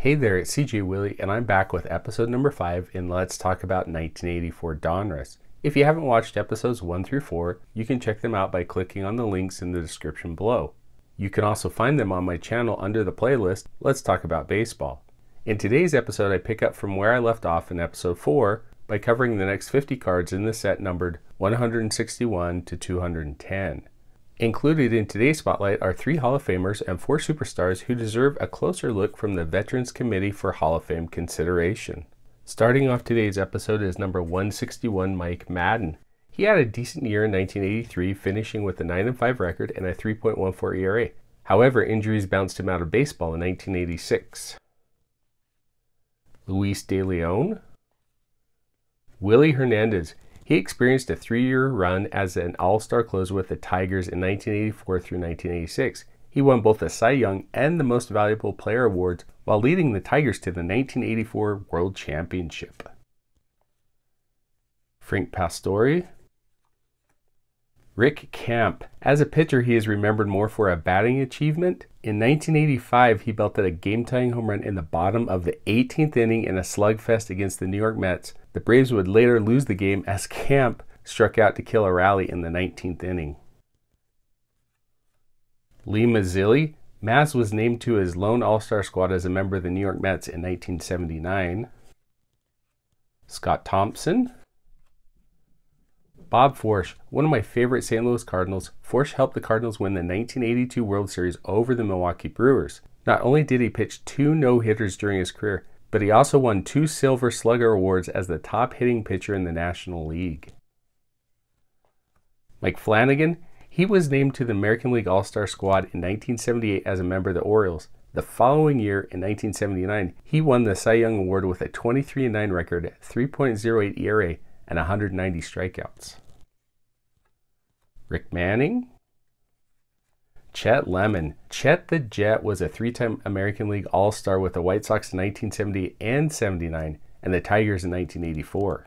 Hey there, it's CJ Willie, and I'm back with episode number 5 in Let's Talk About 1984 Donruss. If you haven't watched episodes 1 through 4, you can check them out by clicking on the links in the description below. You can also find them on my channel under the playlist, Let's Talk About Baseball. In today's episode, I pick up from where I left off in episode 4 by covering the next 50 cards in the set numbered 161 to 210. Included in today's spotlight are 3 Hall of Famers and 4 superstars who deserve a closer look from the Veterans Committee for Hall of Fame consideration. Starting off today's episode is number 161, Mike Madden. He had a decent year in 1983, finishing with a 9-5 record and a 3.14 ERA. However, injuries bounced him out of baseball in 1986. Luis De Leon. Willie Hernandez. He experienced a 3-year run as an all-star closer with the Tigers in 1984 through 1986. He won both the Cy Young and the Most Valuable Player awards while leading the Tigers to the 1984 World Championship. Frank Pastore. Rick Camp. As a pitcher, he is remembered more for a batting achievement. In 1985, he belted a game-tying home run in the bottom of the 18th inning in a slugfest against the New York Mets. The Braves would later lose the game as Camp struck out to kill a rally in the 19th inning. Lee Mazzilli. Maz was named to his lone All-Star squad as a member of the New York Mets in 1979. Scott Thompson. Bob Forsch, one of my favorite St. Louis Cardinals. Forsch helped the Cardinals win the 1982 World Series over the Milwaukee Brewers. Not only did he pitch 2 no-hitters during his career, but he also won 2 Silver Slugger awards as the top hitting pitcher in the National League. Mike Flanagan, he was named to the American League All-Star squad in 1978 as a member of the Orioles. The following year, in 1979, he won the Cy Young Award with a 23-9 record, 3.08 ERA, and 190 strikeouts. Rick Manning. Chet Lemon. Chet the Jet was a 3-time American League All-Star with the White Sox in 1978 and 79 and the Tigers in 1984.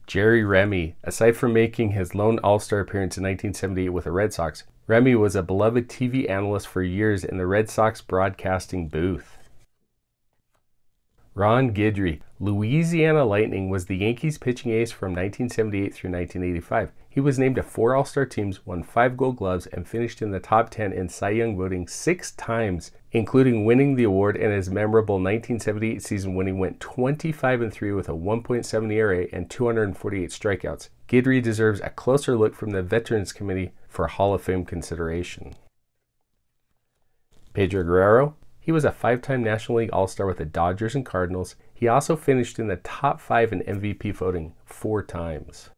Jerry Remy. Aside from making his lone All-Star appearance in 1978 with the Red Sox, Remy was a beloved TV analyst for years in the Red Sox broadcasting booth. Ron Guidry. Louisiana Lightning was the Yankees pitching ace from 1978 through 1985. He was named to 4 All-Star teams, won 5 Gold Gloves, and finished in the top 10 in Cy Young voting 6 times, including winning the award in his memorable 1978 season when he went 25-3 with a 1.7 ERA and 248 strikeouts. Guidry deserves a closer look from the Veterans Committee for Hall of Fame consideration. Pedro Guerrero. He was a 5-time National League All-Star with the Dodgers and Cardinals. He also finished in the top 5 in MVP voting 4 times.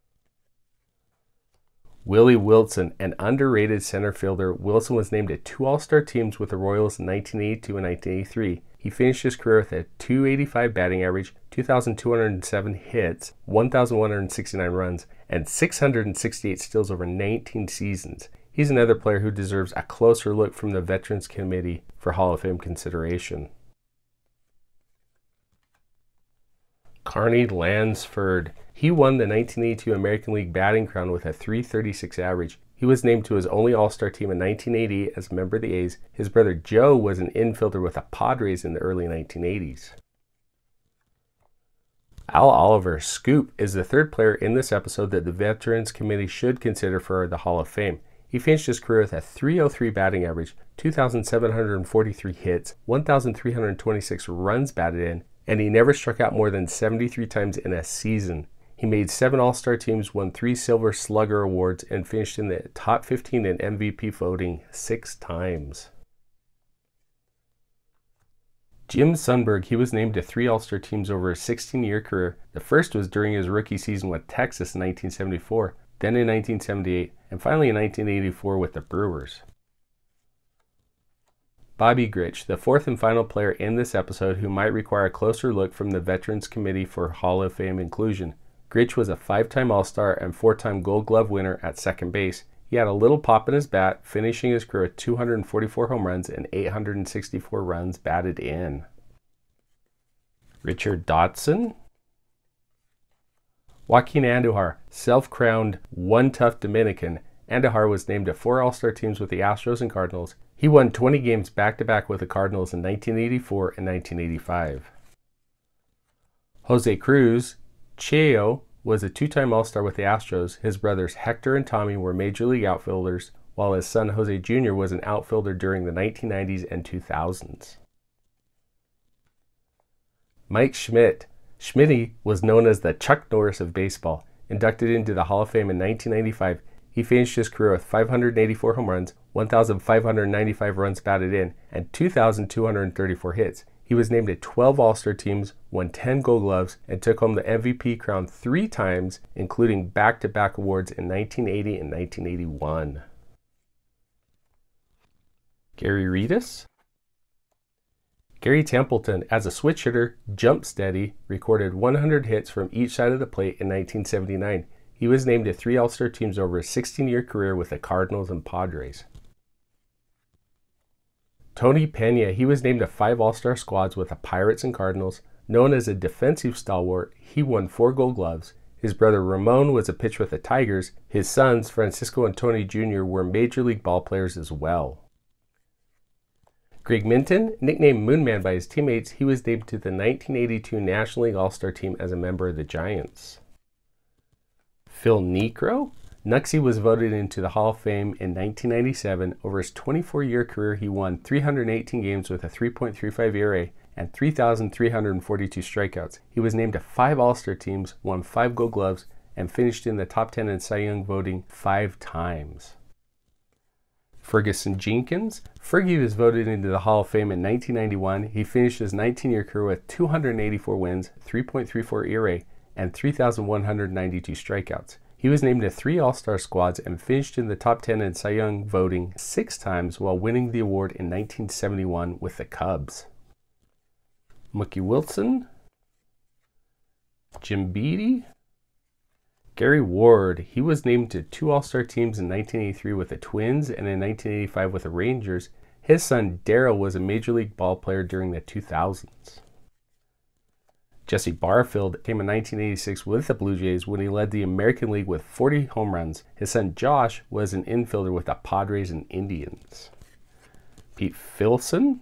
Willie Wilson, an underrated center fielder. Wilson was named to 2 All-Star teams with the Royals in 1982 and 1983. He finished his career with a .285 batting average, 2,207 hits, 1,169 runs, and 668 steals over 19 seasons. He's another player who deserves a closer look from the Veterans Committee for Hall of Fame consideration. Carney Lansford. He won the 1982 American League batting crown with a .336 average. He was named to his only All-Star team in 1980 as a member of the A's. His brother Joe was an infielder with the Padres in the early 1980s. Al Oliver. Scoop is the 3rd player in this episode that the Veterans Committee should consider for the Hall of Fame. He finished his career with a .303 batting average, 2,743 hits, 1,326 runs batted in, and he never struck out more than 73 times in a season. He made 7 All-Star teams, won 3 Silver Slugger awards, and finished in the top 15 in MVP voting 6 times. Jim Sundberg. He was named to 3 All-Star teams over a 16-year career. The first was during his rookie season with Texas in 1974, then in 1978, and finally in 1984 with the Brewers. Bobby Grich, the 4th and final player in this episode who might require a closer look from the Veterans Committee for Hall of Fame inclusion. Grich was a 5-time All-Star and 4-time Gold Glove winner at second base. He had a little pop in his bat, finishing his career with 244 home runs and 864 runs batted in. Richard Dotson. Joaquin Andujar, self-crowned one tough Dominican, Andujar was named to 4 All-Star teams with the Astros and Cardinals. He won 20 games back-to-back with the Cardinals in 1984 and 1985. Jose Cruz, Cheo, was a two-time All-Star with the Astros. His brothers Hector and Tommy were Major League outfielders, while his son Jose Jr. was an outfielder during the 1990s and 2000s. Mike Schmidt. Schmitty was known as the Chuck Norris of baseball. Inducted into the Hall of Fame in 1995, he finished his career with 584 home runs, 1,595 runs batted in, and 2,234 hits. He was named to 12 All-Star teams, won 10 Gold Gloves, and took home the MVP crown 3 times, including back-to-back awards in 1980 and 1981. Gary Redus. Gary Templeton, as a switch hitter, jump steady, recorded 100 hits from each side of the plate in 1979. He was named to 3 All-Star teams over a 16-year career with the Cardinals and Padres. Tony Pena, he was named to 5 All-Star squads with the Pirates and Cardinals. Known as a defensive stalwart, he won 4 Gold Gloves. His brother Ramon was a pitcher with the Tigers. His sons, Francisco and Tony Jr., were Major League ball players as well. Greg Minton, nicknamed Moonman by his teammates, he was named to the 1982 National League All-Star team as a member of the Giants. Phil Niekro. Nuxie was voted into the Hall of Fame in 1997. Over his 24-year career, he won 318 games with a 3.35 ERA and 3,342 strikeouts. He was named to 5 All-Star teams, won 5 Gold Gloves, and finished in the top 10 in Cy Young voting 5 times. Ferguson Jenkins. Fergie was voted into the Hall of Fame in 1991. He finished his 19-year career with 284 wins, 3.34 ERA, and 3,192 strikeouts. He was named to 3 All-Star squads and finished in the top 10 in Cy Young voting 6 times while winning the award in 1971 with the Cubs. Mookie Wilson. Jim Beattie. Gary Ward, he was named to 2 All-Star teams in 1983 with the Twins and in 1985 with the Rangers. His son Darryl was a Major League ball player during the 2000s. Jesse Barfield came in 1986 with the Blue Jays when he led the American League with 40 home runs. His son Josh was an infielder with the Padres and Indians. Pete Filson.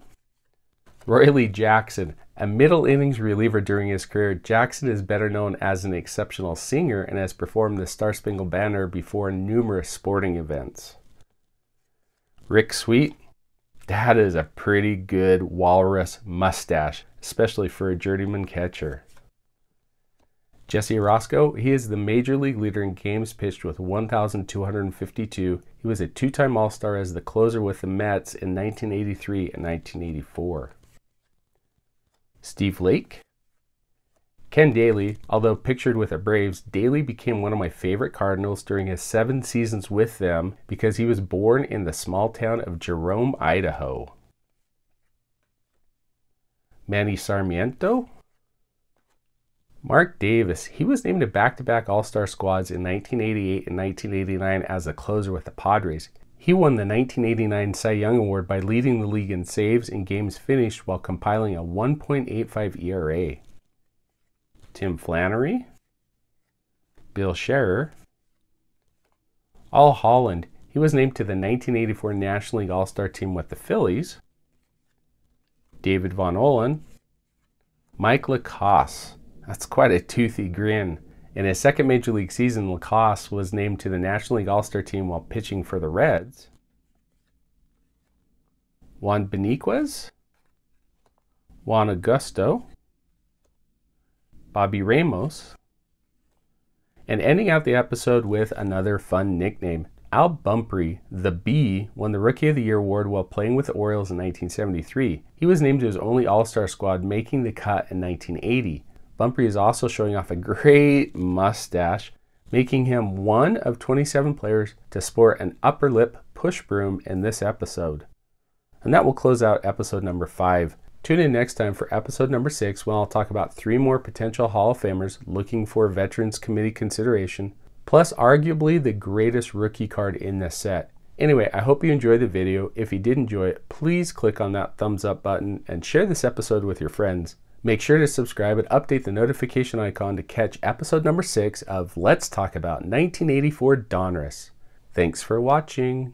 Roy Lee Jackson, a middle innings reliever during his career, Jackson is better known as an exceptional singer and has performed the Star Spangled Banner before numerous sporting events. Rick Sweet, that is a pretty good walrus mustache, especially for a journeyman catcher. Jesse Orosco, he is the Major League leader in games pitched with 1,252. He was a 2-time All-Star as the closer with the Mets in 1983 and 1984. Steve Lake. Ken Daly, although pictured with the Braves, Daly became one of my favorite Cardinals during his 7 seasons with them because he was born in the small town of Jerome, Idaho. Manny Sarmiento. Mark Davis, he was named to back-to-back All-Star squads in 1988 and 1989 as a closer with the Padres. He won the 1989 Cy Young Award by leading the league in saves and games finished while compiling a 1.85 ERA. Tim Flannery. Bill Scherer. Al Holland, he was named to the 1984 National League All-Star team with the Phillies. David Von Olen. Mike Lacoste, that's quite a toothy grin. In his second Major League season, Lacoste was named to the National League All-Star team while pitching for the Reds. Juan Beniquez. Juan Augusto. Bobby Ramos. And ending out the episode with another fun nickname. Al Bumpry, the Bee, won the Rookie of the Year award while playing with the Orioles in 1973. He was named to his only All-Star squad, making the cut in 1980. Bumpry is also showing off a great mustache, making him one of 27 players to sport an upper lip push broom in this episode. And that will close out episode number 5. Tune in next time for episode number 6 when I'll talk about 3 more potential Hall of Famers looking for Veterans Committee consideration, plus arguably the greatest rookie card in this set. Anyway, I hope you enjoyed the video. If you did enjoy it, please click on that thumbs up button and share this episode with your friends. Make sure to subscribe and update the notification icon to catch episode number 6 of Let's Talk About 1984 Donruss. Thanks for watching.